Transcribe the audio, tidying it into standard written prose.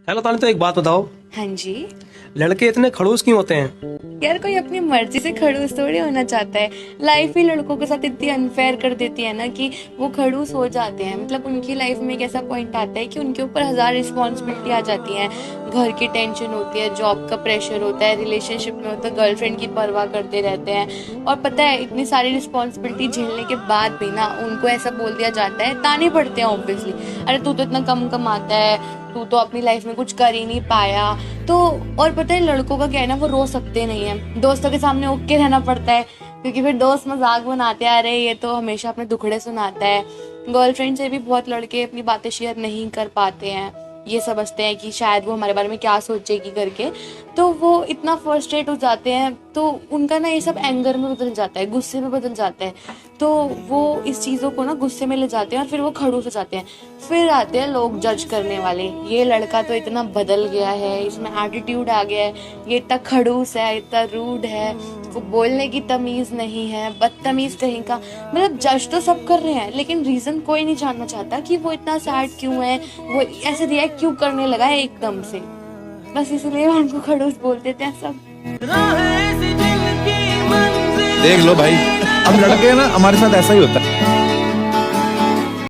Hello तानी, तो एक बात बताओ, हाँ जी। लड़के इतने खड़ूस क्यों होते हैं? यार कोई अपनी मर्जी से खड़ूस थोड़ी होना चाहता है। लाइफ ही लड़कों के साथ इतनी अनफेयर कर देती है ना कि वो खड़ूस हो जाते हैं। मतलब उनकी लाइफ में एक ऐसा पॉइंट आता है कि उनके ऊपर 1000 रिस्पॉन्सिबिलिटी आ जाती है। घर की टेंशन होती है, जॉब का प्रेशर होता है, रिलेशनशिप में होता है, गर्लफ्रेंड की परवाह करते रहते हैं। और पता है इतनी सारी रिस्पॉन्सिबिलिटी झेलने के बाद भी ना उनको ऐसा बोल दिया जाता है, ताने पड़ते हैं ऑब्वियसली, अरे तू तो इतना कम कमाता है, तू तो अपनी लाइफ में कुछ कर ही नहीं पाया। तो और पता है लड़कों का क्या है ना, वो रो सकते नहीं है, दोस्तों के सामने उग के रहना पड़ता है, क्योंकि फिर दोस्त मजाक बनाते हैं, अरे ये तो हमेशा अपने दुखड़े सुनाता है। गर्लफ्रेंड से भी बहुत लड़के अपनी बातें शेयर नहीं कर पाते हैं, ये समझते हैं कि शायद वो हमारे बारे में क्या सोचेगी करके। तो वो इतना फ्रस्ट्रेट हो जाते हैं, तो उनका ना ये सब एंगर में बदल जाता है, गुस्से में बदल जाता है। तो वो इस चीज़ों को ना गुस्से में ले जाते हैं और फिर वो खड़ूस हो जाते हैं। फिर आते हैं लोग जज करने वाले, ये लड़का तो इतना बदल गया है, इसमें एटीट्यूड आ गया है, ये इतना खड़ूस है, इतना रूड है, वो बोलने की तमीज नहीं है, बदतमीज कहीं का। मतलब जज तो सब कर रहे हैं, लेकिन रीजन कोई नहीं जानना चाहता कि वो इतना सैड क्यों है, वो ऐसे रिएक्ट क्यों करने लगा है एकदम से। बस इसलिए उनको खड़ूस बोल देते हैं सब। देख लो भाई, हम लड़के हैं ना, हमारे साथ ऐसा ही होता है।